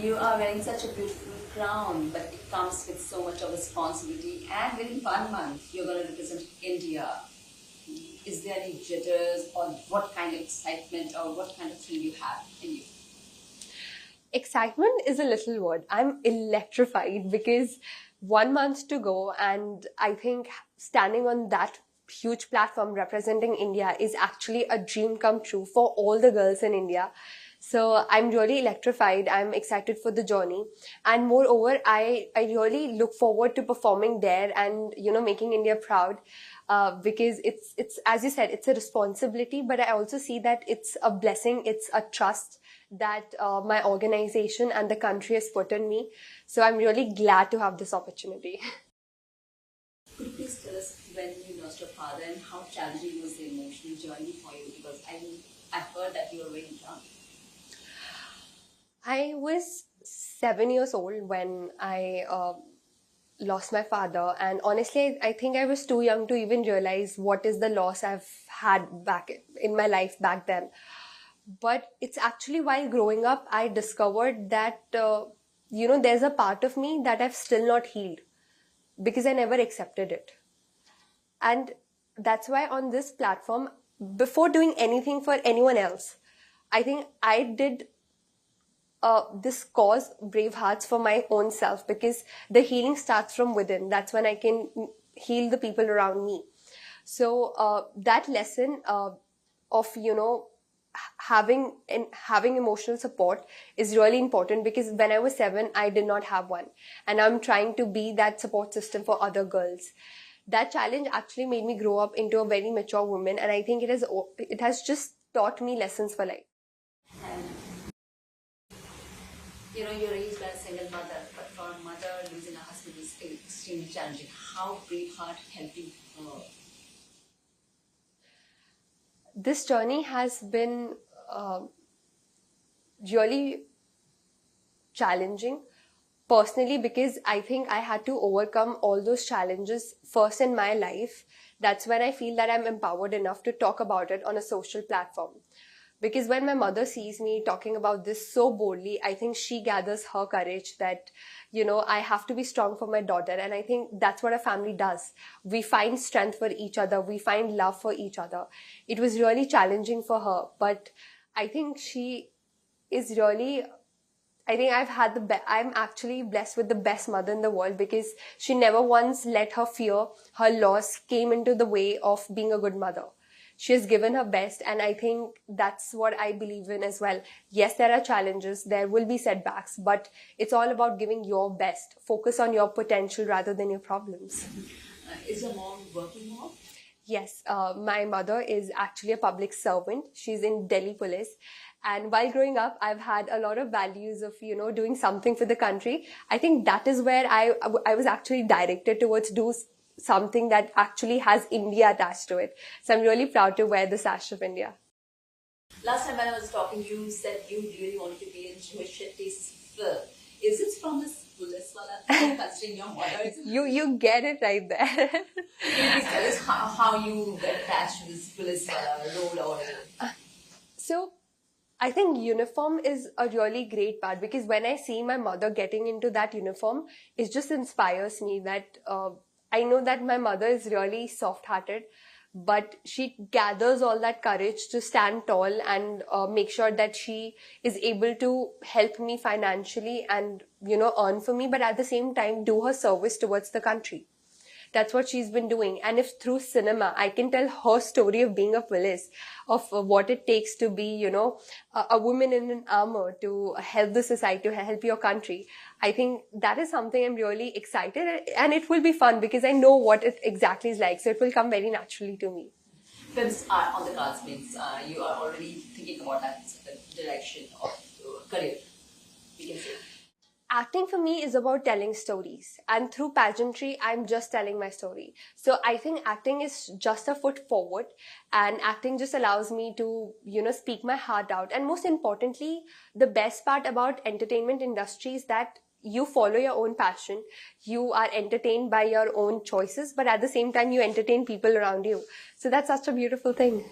You are wearing such a beautiful crown, but it comes with so much of responsibility. And within 1 month, you're going to represent India. Is there any jitters, or what kind of excitement, or what kind of thrill you have in you? Excitement is a little word. I'm electrified because 1 month to go, and I think standing on that huge platform representing India is actually a dream come true for all the girls in India. So I'm really electrified. I'm excited for the journey. And moreover, I really look forward to performing there and, making India proud. Because it's, as you said, it's a responsibility, but I also see that it's a blessing. It's a trust that my organization and the country has put in me. So I'm really glad to have this opportunity. Could you please tell us when you lost your father and how challenging was the emotional journey for you? Because I've heard that you were very young. I was 7 years old when I lost my father, and honestly, I think I was too young to even realize what is the loss I've had back in my life back then. But it's actually while growing up, I discovered that, there's a part of me that I've still not healed because I never accepted it. And that's why on this platform, before doing anything for anyone else, I think I did this cause Brave Hearts for my own self, because the healing starts from within. That's when I can heal the people around me. So that lesson of having emotional support is really important, because when I was 7, I did not have one, and I'm trying to be that support system for other girls. That challenge actually made me grow up into a very mature woman, and I think it has just taught me lessons for life. And you're raised by a single mother, but for a mother, losing a husband is extremely challenging. How Braveheart helped you? This journey has been really challenging personally, because I think I had to overcome all those challenges first in my life. That's when I feel that I'm empowered enough to talk about it on a social platform. Because when my mother sees me talking about this so boldly, I think she gathers her courage that, I have to be strong for my daughter. And I think that's what a family does. We find strength for each other. We find love for each other. It was really challenging for her, but I think she is really, I think I'm actually blessed with the best mother in the world, because she never once let her fear, her loss came into the way of being a good mother. She has given her best, and I think that's what I believe in as well. Yes, there are challenges, there will be setbacks, but it's all about giving your best. Focus on your potential rather than your problems. Is your mom working mom? Yes, my mother is actually a public servant. She's in Delhi Police. And while growing up, I've had a lot of values of, doing something for the country. I think that is where I was actually directed towards do something that actually has India attached to it. So I'm really proud to wear the sash of India. Last time when I was talking, you said you really wanted to be in Juhi Shetty's film. Is it from this police wala thing, considering your mother is You get it right there. Can you please tell us how you get attached to this police wala role or So I think uniform is a really great part, because when I see my mother getting into that uniform, it just inspires me that I know that my mother is really soft-hearted, but she gathers all that courage to stand tall and make sure that she is able to help me financially and, earn for me, but at the same time do her service towards the country. That's what she's been doing. And if through cinema, I can tell her story of being a police, of what it takes to be, a woman in an armor to help the society, to help your country. I think that is something I'm really excited, and it will be fun because I know what it exactly is like. So it will come very naturally to me. Films are on the cards, means you are already thinking about that direction of career, we can say. Acting for me is about telling stories, and through pageantry, I'm just telling my story. So I think acting is just a foot forward, and acting just allows me to, speak my heart out. And most importantly, the best part about entertainment industry is that you follow your own passion, you are entertained by your own choices, but at the same time, you entertain people around you. So that's such a beautiful thing.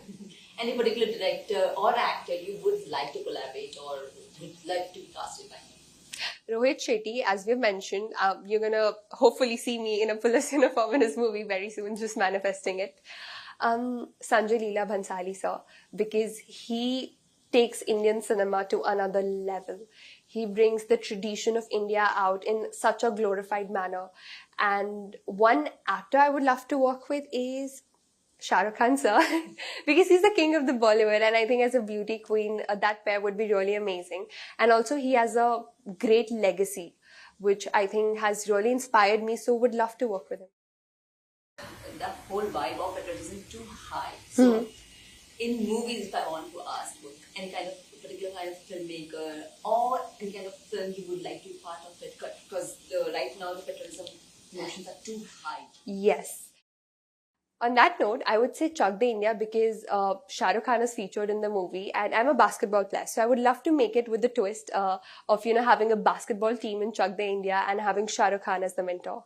Any particular director or actor you would like to collaborate or would like to be casted by him? Rohit Shetty, as we've mentioned, you're gonna hopefully see me in a police uniform in his movie very soon, just manifesting it. Sanjay Leela Bhansali sir, because he takes Indian cinema to another level. He brings the tradition of India out in such a glorified manner. And one actor I would love to work with is Shah Rukh Khan sir, because he's the king of the Bollywood, and I think as a beauty queen, that pair would be really amazing. And also he has a great legacy, which I think has really inspired me, so would love to work with him. That whole vibe of it isn't too high. So, in movies, if I want to ask, any kind of particular kind of filmmaker or any kind of film you would like to be part of it, because right now the patriotism emotions are too high. Yes. On that note, I would say Chak De India because Shah Rukh Khan is featured in the movie, and I'm a basketball player, so I would love to make it with the twist of having a basketball team in Chak De India and having Shah Rukh Khan as the mentor.